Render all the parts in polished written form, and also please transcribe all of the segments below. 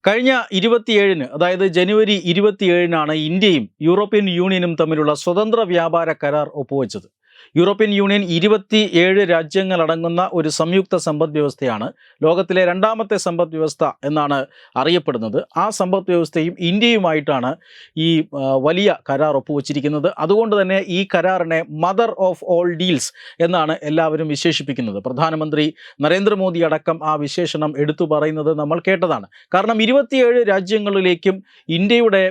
കഴിഞ്ഞ 27-ന് അതായത് ജനുവരി 27-നാണ് ഇന്ത്യയും യൂറോപ്യൻ യൂണിയനും തമ്മിലുള്ള സ്വതന്ത്ര വ്യാപാര കരാർ ഒപ്പുവെച്ചത്. യൂറോപ്യൻ യൂണിയൻ 27 രാജ്യങ്ങളടങ്ങുന്ന ഒരു സംയുക്ത സമ്പദ് വ്യവസ്ഥയാണ്. ലോകത്തിലെ രണ്ടാമത്തെ സമ്പദ് വ്യവസ്ഥ എന്നാണ് അറിയപ്പെടുന്നത്. ആ സമ്പദ് വ്യവസ്ഥയും ഇന്ത്യയുമായിട്ടാണ് ഈ വലിയ കരാർ ഒപ്പുവെച്ചിരിക്കുന്നത്. അതുകൊണ്ട് തന്നെ ഈ കരാറിനെ മദർ ഓഫ് ഓൾ ഡീൽസ് എന്നാണ് എല്ലാവരും വിശേഷിപ്പിക്കുന്നത്. പ്രധാനമന്ത്രി നരേന്ദ്രമോദി അടക്കം ആ വിശേഷണം എടുത്തു പറയുന്നത് നമ്മൾ കേട്ടതാണ്. കാരണം 27 രാജ്യങ്ങളിലേക്കും ഇന്ത്യയുടെ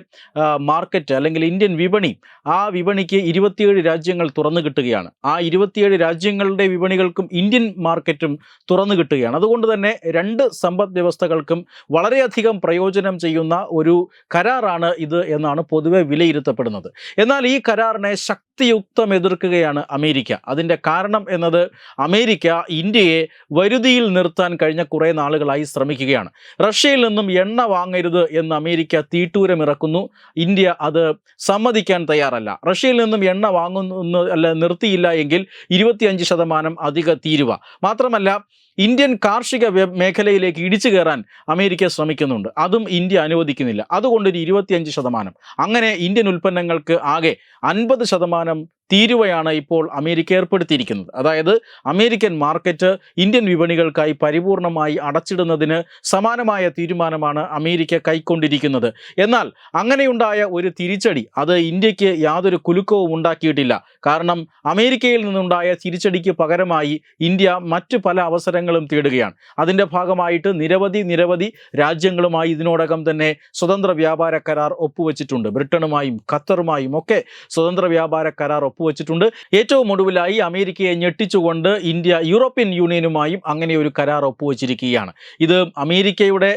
മാർക്കറ്റ് അല്ലെങ്കിൽ ഇന്ത്യൻ വിപണി, ആ വിപണിക്ക് 27 രാജ്യങ്ങൾ തുറന്നു കിട്ടുകയാണ്. ആ 27 രാജ്യങ്ങളുടെ വിപണികൾക്കും ഇന്ത്യൻ മാർക്കറ്റും തുറന്നു കിട്ടുകയാണ്. അതുകൊണ്ട് തന്നെ രണ്ട് സമ്പദ് വ്യവസ്ഥകൾക്കും വളരെയധികം പ്രയോജനം ചെയ്യുന്ന ഒരു കരാറാണ് ഇത് എന്നാണ് പൊതുവെ വിലയിരുത്തപ്പെടുന്നത്. എന്നാൽ ഈ കരാറിനെ ശക്തിയുക്തം എതിർക്കുകയാണ് അമേരിക്ക. അതിൻ്റെ കാരണം എന്നത് അമേരിക്ക ഇന്ത്യയെ വരുതിയിൽ നിർത്താൻ കഴിഞ്ഞ കുറേ നാളുകളായി ശ്രമിക്കുകയാണ്. റഷ്യയിൽ നിന്നും എണ്ണ വാങ്ങരുത് എന്ന് അമേരിക്ക തീട്ടൂരമിറക്കുന്നു. ഇന്ത്യ അത് സമ്മതിക്കാൻ തയ്യാറല്ല. റഷ്യയിൽ നിന്നും എണ്ണ വാങ്ങുന്നു അല്ല നിർത്തിയില്ല എങ്കിൽ 25% അധിക തീരുവ. മാത്രമല്ല, ഇന്ത്യൻ കാർഷിക മേഖലയിലേക്ക് ഇടിച്ചു കയറാൻ അമേരിക്ക ശ്രമിക്കുന്നുണ്ട്. അതും ഇന്ത്യ അനുവദിക്കുന്നില്ല. അതുകൊണ്ടൊരു 25%. അങ്ങനെ ഇന്ത്യൻ ഉൽപ്പന്നങ്ങൾക്ക് ആകെ 50% തീരുവയാണ് ഇപ്പോൾ അമേരിക്ക ഏർപ്പെടുത്തിയിരിക്കുന്നത്. അതായത് അമേരിക്കൻ മാർക്കറ്റ് ഇന്ത്യൻ വിപണികൾക്കായി പരിപൂർണമായി അടച്ചിടുന്നതിന് സമാനമായ തീരുമാനമാണ് അമേരിക്ക കൈക്കൊണ്ടിരിക്കുന്നത്. എന്നാൽ അങ്ങനെയുണ്ടായ ഒരു തിരിച്ചടി അത് ഇന്ത്യക്ക് യാതൊരു കുലുക്കവും ഉണ്ടാക്കിയിട്ടില്ല. കാരണം അമേരിക്കയിൽ നിന്നുണ്ടായ തിരിച്ചടിക്ക് പകരമായി ഇന്ത്യ മറ്റ് പല അവസരങ്ങളും തേടുകയാണ്. അതിൻ്റെ ഭാഗമായിട്ട് നിരവധി രാജ്യങ്ങളുമായി ഇതിനോടകം തന്നെ സ്വതന്ത്ര വ്യാപാര കരാർ ഒപ്പുവെച്ചിട്ടുണ്ട്. ബ്രിട്ടനുമായും ഖത്തറുമായും ഒക്കെ സ്വതന്ത്ര വ്യാപാര കരാർ ഒപ്പുവെച്ചിട്ടുണ്ട്. ഏറ്റവും ഒടുവിലായി അമേരിക്കയെ ഞെട്ടിച്ചുകൊണ്ട് ഇന്ത്യ യൂറോപ്യൻ യൂണിയനുമായും അങ്ങനെ ഒരു കരാർ ഒപ്പുവെച്ചിരിക്കുകയാണ്. ഇത് അമേരിക്കയുടെ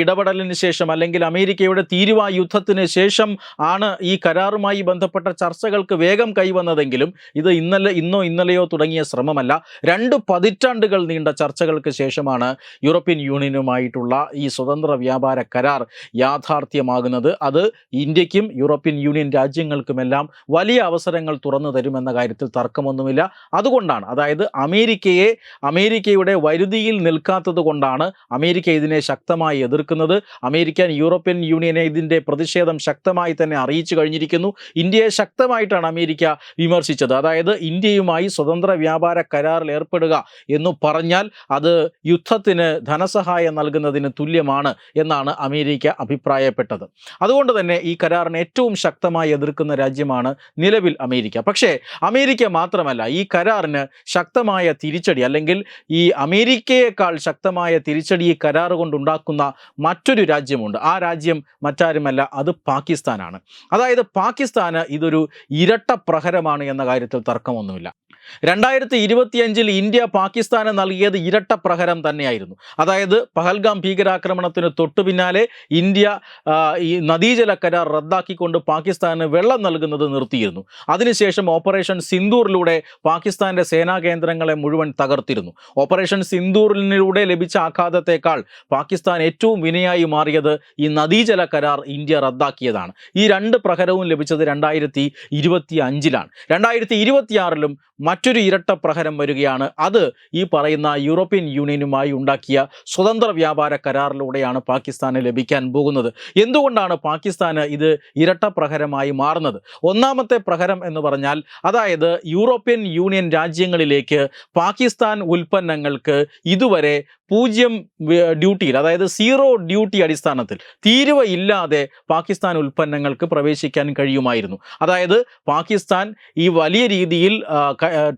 ഇടപെടലിന് ശേഷം അല്ലെങ്കിൽ അമേരിക്കയുടെ തീരുവ യുദ്ധത്തിന് ശേഷം ആണ് ഈ കരാറുമായി ബന്ധപ്പെട്ട ചർച്ചകൾക്ക് വേഗം കൈവന്നതെങ്കിലും ഇത് ഇന്നലെയോ തുടങ്ങിയ ശ്രമമല്ല. 2 പതിറ്റാണ്ടുകൾ നീണ്ട ചർച്ചകൾക്ക് ശേഷമാണ് യൂറോപ്യൻ യൂണിയനുമായിട്ടുള്ള ഈ സ്വതന്ത്ര വ്യാപാര കരാർ യാഥാർത്ഥ്യമാകുന്നത്. അത് ഇന്ത്യക്കും യൂറോപ്യൻ യൂണിയൻ രാജ്യങ്ങൾക്കുമെല്ലാം വലിയ അവസരങ്ങൾ തുറന്നു തരുമെന്ന കാര്യത്തിൽ തർക്കമൊന്നുമില്ല. അതുകൊണ്ടാണ്, അതായത് അമേരിക്കയുടെ വരുതിയിൽ നിൽക്കാത്തത് കൊണ്ടാണ് അമേരിക്ക ഇതിനെ ശക്തമായി എതിർക്കുന്നത്. യൂറോപ്യൻ യൂണിയനെ ഇതിൻ്റെ പ്രതിഷേധം ശക്തമായി തന്നെ അറിയിച്ചു കഴിഞ്ഞിരിക്കുന്നു. ഇന്ത്യയെ ശക്തമായിട്ടാണ് അമേരിക്ക വിമർശിച്ചത്. അതായത് ഇന്ത്യയുമായി സ്വതന്ത്ര വ്യാപാര കരാറിൽ ഏർപ്പെടുക എന്ന് പറഞ്ഞാൽ അത് യുദ്ധത്തിന് ധനസഹായം നൽകുന്നതിന് തുല്യമാണ് എന്നാണ് അമേരിക്ക അഭിപ്രായപ്പെട്ടത്. അതുകൊണ്ട് തന്നെ ഈ കരാറിനെ ഏറ്റവും ശക്തമായി എതിർക്കുന്ന രാജ്യമാണ് നിലവിൽ അമേരിക്ക. പക്ഷേ അമേരിക്ക മാത്രമല്ല, ഈ കരാറിന് ശക്തമായ തിരിച്ചടി അല്ലെങ്കിൽ ഈ അമേരിക്കയേക്കാൾ ശക്തമായ തിരിച്ചടി ഈ കരാർ കൊണ്ടുണ്ടാക്കുന്ന മറ്റൊരു രാജ്യമുണ്ട്. ആ രാജ്യം മറ്റാരുമല്ല, അത് പാകിസ്ഥാനാണ്. അതായത് പാകിസ്ഥാന് ഇതൊരു ഇരട്ട പ്രഹരമാണ് എന്ന കാര്യത്തിൽ തർക്കമൊന്നുമില്ല. 2025 ഇന്ത്യ പാകിസ്ഥാന് നൽകിയത് ഇരട്ട പ്രഹരം തന്നെയായിരുന്നു. അതായത് പഹൽഗാം ഭീകരാക്രമണത്തിന് തൊട്ടു പിന്നാലെ ഇന്ത്യ ഈ നദീജല കരാർ റദ്ദാക്കിക്കൊണ്ട് പാകിസ്ഥാന് വെള്ളം നൽകുന്നത് നിർത്തിയിരുന്നു. അതിനുശേഷം ഓപ്പറേഷൻ സിന്ദൂറിലൂടെ പാകിസ്ഥാൻ്റെ സേനാ കേന്ദ്രങ്ങളെ മുഴുവൻ തകർത്തിരുന്നു. ഓപ്പറേഷൻ സിന്ദൂറിലൂടെ ലഭിച്ച ആഘാതത്തേക്കാൾ പാകിസ്ഥാൻ ഏറ്റവും വിനയായി മാറിയത് ഈ നദീജല കരാർ ഇന്ത്യ റദ്ദാക്കിയതാണ്. ഈ 2 പ്രഹരവും ലഭിച്ചത് 2025-ലാണ്. 2026-ലും മറ്റൊരു ഇരട്ട പ്രഹരം വരികയാണ്. അത് ഈ പറയുന്ന യൂറോപ്യൻ യൂണിയനുമായി ഉണ്ടാക്കിയ സ്വതന്ത്ര വ്യാപാര കരാറിലൂടെയാണ് പാകിസ്ഥാന് ലഭിക്കാൻ പോകുന്നത്. എന്തുകൊണ്ടാണ് പാകിസ്ഥാന് ഇത് ഇരട്ട പ്രഹരമായി മാറുന്നത്? ഒന്നാമത്തെ പ്രഹരം എന്ന് പറഞ്ഞാൽ, അതായത് യൂറോപ്യൻ യൂണിയൻ രാജ്യങ്ങളിലേക്ക് പാകിസ്ഥാൻ ഉൽപ്പന്നങ്ങൾക്ക് ഇതുവരെ 0 ഡ്യൂട്ടിയിൽ, അതായത് 0 ഡ്യൂട്ടി അടിസ്ഥാനത്തിൽ തീരുവ ഇല്ലാതെ പാകിസ്ഥാൻ ഉൽപ്പന്നങ്ങൾക്ക് പ്രവേശിക്കാൻ കഴിയുമായിരുന്നു. അതായത് പാകിസ്ഥാൻ ഈ വലിയ രീതിയിൽ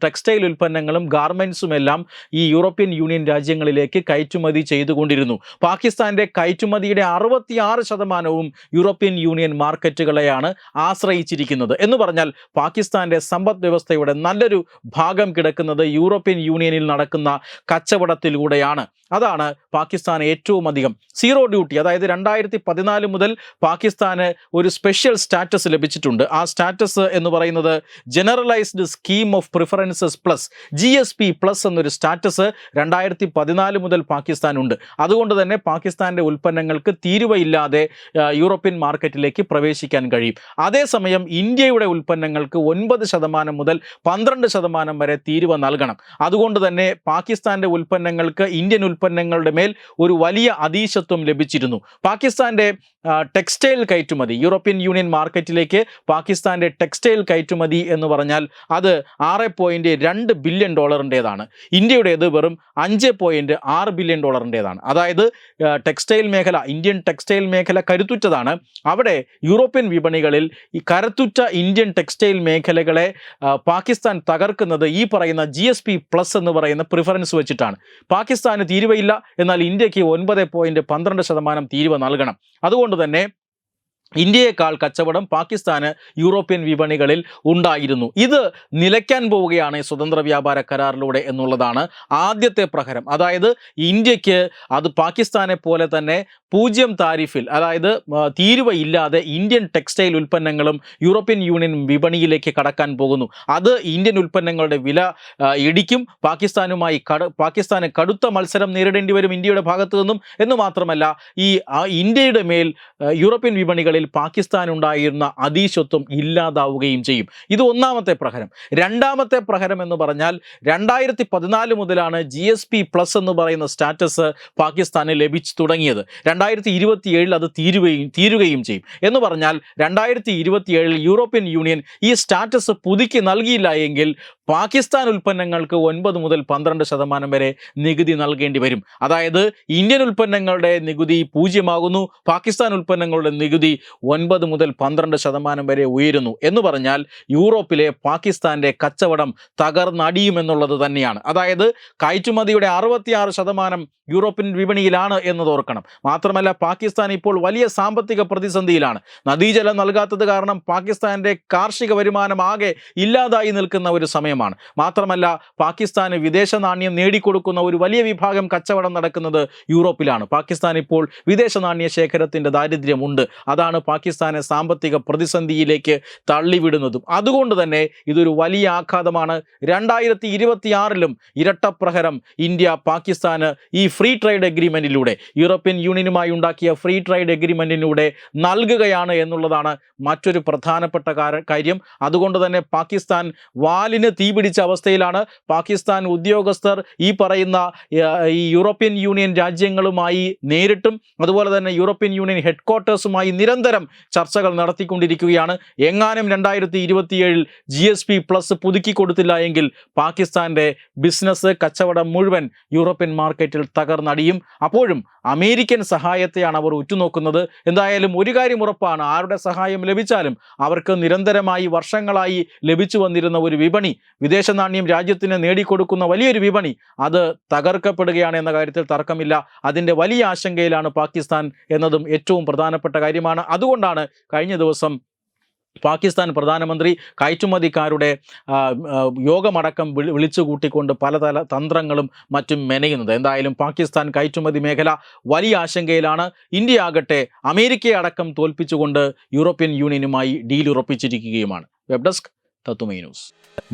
ടെക്സ്റ്റൈൽ ഉൽപ്പന്നങ്ങളും ഗാർമെൻസും എല്ലാം ഈ യൂറോപ്യൻ യൂണിയൻ രാജ്യങ്ങളിലേക്ക് കയറ്റുമതി ചെയ്തുകൊണ്ടിരുന്നു. പാകിസ്ഥാൻ്റെ കയറ്റുമതിയുടെ 66% യൂറോപ്യൻ യൂണിയൻ മാർക്കറ്റുകളെയാണ് ആശ്രയിച്ചിരിക്കുന്നത്. എന്ന് പറഞ്ഞാൽ പാകിസ്ഥാൻ്റെ സമ്പദ് വ്യവസ്ഥയുടെ നല്ലൊരു ഭാഗം കിടക്കുന്നത് യൂറോപ്യൻ യൂണിയനിൽ നടക്കുന്ന കച്ചവടത്തിലൂടെയാണ്. അതാണ് പാകിസ്ഥാൻ ഏറ്റവും അധികം 0 ഡ്യൂട്ടി, അതായത് 2014 മുതൽ പാകിസ്ഥാന് ഒരു സ്പെഷ്യൽ സ്റ്റാറ്റസ് ലഭിച്ചിട്ടുണ്ട്. ആ സ്റ്റാറ്റസ് എന്ന് പറയുന്നത് generalised scheme of preferences plus, GSP+ എന്നൊരു സ്റ്റാറ്റസ് 2014 മുതൽ പാകിസ്ഥാനുണ്ട്. അതുകൊണ്ട് തന്നെ പാകിസ്ഥാൻ്റെ ഉൽപ്പന്നങ്ങൾക്ക് തീരുവയില്ലാതെ യൂറോപ്യൻ മാർക്കറ്റിലേക്ക് പ്രവേശിക്കാൻ കഴിയും. അതേസമയം ഇന്ത്യയുടെ ഉൽപ്പന്നങ്ങൾക്ക് 9% മുതൽ 12% വരെ തീരുവ നൽകണം. അതുകൊണ്ട് തന്നെ പാകിസ്ഥാൻ്റെ ഉൽപ്പന്നങ്ങൾക്ക് ഇന്ത്യൻ ഉൽപ്പന്നങ്ങളുടെ മേൽ ഒരു വലിയ അധീശത്വം ലഭിച്ചിരുന്നു. പാകിസ്ഥാൻ്റെ ടെക്സ്റ്റൈൽ കയറ്റുമതി, യൂറോപ്യൻ യൂണിയൻ മാർക്കറ്റിലേക്ക് പാകിസ്ഥാൻ്റെ ടെക്സ്റ്റൈൽ കയറ്റുമതി എന്ന് പറഞ്ഞാൽ അത് $6.2 ബില്യൺ. ഇന്ത്യയുടേത് വെറും $5.6 ബില്യൺ. അതായത് ടെക്സ്റ്റൈൽ മേഖല, ഇന്ത്യൻ ടെക്സ്റ്റൈൽ മേഖല കരുത്തുറ്റതാണ്. അവിടെ യൂറോപ്യൻ വിപണികളിൽ ഈ കരുത്തുറ്റ ഇന്ത്യൻ ടെക്സ്റ്റൈൽ മേഖലകളെ പാകിസ്ഥാൻ തകർക്കുന്നത് ഈ പറയുന്ന GSP+ എന്ന് പറയുന്ന പ്രിഫറൻസ് വെച്ചിട്ടാണ്. പാകിസ്ഥാന് തീരുവയില്ല, എന്നാൽ ഇന്ത്യക്ക് 9.12% തീരുവ നൽകണം. അതുകൊണ്ട് തന്നെ ഇന്ത്യയേക്കാൾ കച്ചവടം പാകിസ്ഥാന് യൂറോപ്യൻ വിപണികളിൽ ഉണ്ടായിരുന്നു. ഇത് നിലയ്ക്കാൻ പോവുകയാണ് സ്വതന്ത്ര വ്യാപാര കരാറിലൂടെ എന്നുള്ളതാണ് ആദ്യത്തെ പ്രഹരം. അതായത് ഇന്ത്യക്ക് അത് പാകിസ്ഥാനെ പോലെ തന്നെ 0 താരിഫിൽ, അതായത് തീരുവ ഇല്ലാതെ ഇന്ത്യൻ ടെക്സ്റ്റൈൽ ഉൽപ്പന്നങ്ങളും യൂറോപ്യൻ യൂണിയൻ വിപണിയിലേക്ക് കടക്കാൻ പോകുന്നു. അത് ഇന്ത്യൻ ഉൽപ്പന്നങ്ങളുടെ വില ഇടിക്കും. പാകിസ്ഥാന് കടുത്ത മത്സരം നേരിടേണ്ടി വരും ഇന്ത്യയുടെ ഭാഗത്തു നിന്നും. എന്ന് മാത്രമല്ല, ഇന്ത്യയുടെ മേൽ യൂറോപ്യൻ വിപണികളിൽ പാകിസ്ഥാൻ ഉണ്ടായിരുന്ന അധീശത്വം ഇല്ലാതാവുകയും ചെയ്യും. ഇത് ഒന്നാമത്തെ പ്രഹരം. രണ്ടാമത്തെ പ്രഹരം എന്ന് പറഞ്ഞാൽ 2014 മുതലാണ് GSP+ എന്ന് പറയുന്ന സ്റ്റാറ്റസ് പാകിസ്ഥാന് ലഭിച്ചു തുടങ്ങിയത്. 2027 അത് തീരുകയും ചെയ്യും. എന്ന് പറഞ്ഞാൽ 2027 യൂറോപ്യൻ യൂണിയൻ ഈ സ്റ്റാറ്റസ് പുതുക്കി നൽകിയില്ല എങ്കിൽ പാകിസ്ഥാൻ ഉൽപ്പന്നങ്ങൾക്ക് 9 മുതൽ 12% വരെ നികുതി നൽകേണ്ടി വരും. അതായത് ഇന്ത്യൻ ഉൽപ്പന്നങ്ങളുടെ നികുതി 0 പാകിസ്ഥാൻ ഉൽപ്പന്നങ്ങളുടെ നികുതി 9 മുതൽ 12% വരെ ഉയരുന്നു. എന്ന് പറഞ്ഞാൽ യൂറോപ്പിലെ പാകിസ്ഥാൻ്റെ കച്ചവടം തകർന്നടിയുമെന്നുള്ളത് തന്നെയാണ്. അതായത് കയറ്റുമതിയുടെ 66% യൂറോപ്യൻ വിപണിയിലാണ് എന്നത് ഓർക്കണം. മാത്രമല്ല, പാകിസ്ഥാൻ ഇപ്പോൾ വലിയ സാമ്പത്തിക പ്രതിസന്ധിയിലാണ്. നദീജലം നൽകാത്തത് കാരണം പാകിസ്ഥാൻ്റെ കാർഷിക വരുമാനം ആകെ ഇല്ലാതായി നിൽക്കുന്ന ഒരു സമയമാണ്. മാത്രമല്ല, പാകിസ്ഥാന് വിദേശ നാണ്യം നേടിക്കൊടുക്കുന്ന ഒരു വലിയ വിഭാഗം കച്ചവടം നടക്കുന്നത് യൂറോപ്പിലാണ്. പാകിസ്ഥാൻ ഇപ്പോൾ വിദേശ നാണ്യ ശേഖരത്തിൻ്റെ ദാരിദ്ര്യമുണ്ട്. അതാണ് പാകിസ്ഥാനെ സാമ്പത്തിക പ്രതിസന്ധിയിലേക്ക് തള്ളിവിടുന്നതും. അതുകൊണ്ട് തന്നെ ഇതൊരു വലിയ ആഘാതമാണ്. 2026 ഇരട്ടപ്രഹരം ഇന്ത്യ പാകിസ്ഥാന് ഈ ഫ്രീ ട്രേഡ് എഗ്രിമെൻറ്റിലൂടെ, യൂറോപ്യൻ യൂണിയനുമായി ഉണ്ടാക്കിയ ഫ്രീ ട്രേഡ് എഗ്രിമെൻറ്റിലൂടെ നൽകുകയാണ് എന്നുള്ളതാണ് മറ്റൊരു പ്രധാനപ്പെട്ട കാര്യം. അതുകൊണ്ട് തന്നെ പാകിസ്ഥാൻ വാലിന് തീപിടിച്ച അവസ്ഥയിലാണ്. പാകിസ്ഥാൻ ഉദ്യോഗസ്ഥർ ഈ പറയുന്ന ഈ യൂറോപ്യൻ യൂണിയൻ രാജ്യങ്ങളുമായി നേരിട്ടും അതുപോലെ തന്നെ യൂറോപ്യൻ യൂണിയൻ ഹെഡ്ക്വാർട്ടേഴ്സുമായി നിരന്തരം ചർച്ചകൾ നടത്തിക്കൊണ്ടിരിക്കുകയാണ്. എങ്ങാനും 2027 GSP+ പുതുക്കി കൊടുത്തില്ല എങ്കിൽ പാകിസ്ഥാൻ്റെ ബിസിനസ് കച്ചവടം മുഴുവൻ യൂറോപ്യൻ മാർക്കറ്റിൽ തകർന്നടിയും. അപ്പോഴും അമേരിക്കൻ സഹായത്തെയാണ് അവർ ഉറ്റുനോക്കുന്നത്. എന്തായാലും ഒരു കാര്യം ഉറപ്പാണ്, ആരുടെ സഹായം ലഭിച്ചാലും അവർക്ക് നിരന്തരമായി വർഷങ്ങളായി ലഭിച്ചു വന്നിരുന്ന ഒരു വിപണി, വിദേശ നാണ്യം രാജ്യത്തിന് നേടിക്കൊടുക്കുന്ന വലിയൊരു വിപണി, അത് തകർക്കപ്പെടുകയാണ് എന്ന കാര്യത്തിൽ തർക്കമില്ല. അതിൻ്റെ വലിയ ആശങ്കയിലാണ് പാകിസ്ഥാൻ എന്നതും ഏറ്റവും പ്രധാനപ്പെട്ട കാര്യമാണ്. അതുകൊണ്ടാണ് കഴിഞ്ഞ ദിവസം പാകിസ്ഥാൻ പ്രധാനമന്ത്രി കയറ്റുമതിക്കാരുടെ യോഗമടക്കം വിളിച്ചു കൂട്ടിക്കൊണ്ട് പല തന്ത്രങ്ങളും മറ്റും മെനയുന്നത്. എന്തായാലും പാകിസ്ഥാൻ കയറ്റുമതി മേഖല വലിയ ആശങ്കയിലാണ്. ഇന്ത്യ ആകട്ടെ അമേരിക്കയെ അടക്കം തോൽപ്പിച്ചുകൊണ്ട് യൂറോപ്യൻ യൂണിയനുമായി ഡീൽ ഉറപ്പിച്ചിരിക്കുകയുമാണ്. വെബ് ഡെസ്ക് തത്തുമൈ news.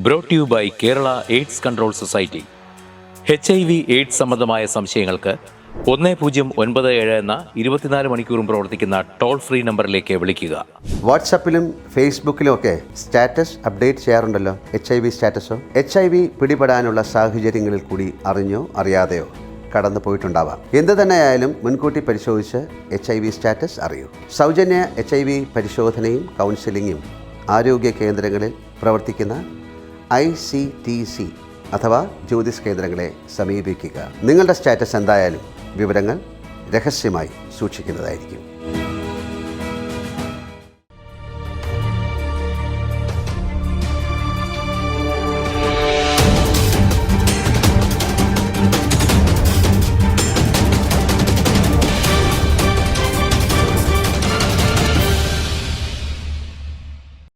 Brought you by Kerala AIDS control society. HIV AIDS സംബന്ധമായ സംശയങ്ങൾക്ക് 1097 എന്ന 24 മണിക്കൂറും പ്രവർത്തിക്കുന്ന ടോൾ ഫ്രീ നമ്പറിലേക്ക് വിളിക്കുക. വാട്സാപ്പിലും ഫേസ്ബുക്കിലും ഒക്കെ സ്റ്റാറ്റസ് അപ്ഡേറ്റ് ചെയ്യാറുണ്ടല്ലോ. HIV സ്റ്റാറ്റസോ HIV പിടിപെടാനുള്ള സാഹചര്യങ്ങളിൽ കൂടി അറിഞ്ഞോ അറിയാതെയോ കടന്നു പോയിട്ടുണ്ടാവാം. എന്ത് തന്നെയായാലും മുൻകൂട്ടി പരിശോധിച്ച് HIV സ്റ്റാറ്റസ് അറിയൂ. സൗജന്യ HIV പരിശോധനയും കൗൺസിലിങ്ങും ആരോഗ്യ കേന്ദ്രങ്ങളിൽ പ്രവർത്തിക്കുന്ന ICTC അഥവാ ജ്യോതിസ് കേന്ദ്രങ്ങളെ സമീപിക്കുക. നിങ്ങളുടെ സ്റ്റാറ്റസ് എന്തായാലും വിവരങ്ങൾ രഹസ്യമായി സൂക്ഷിക്കുന്നതായിരിക്കും.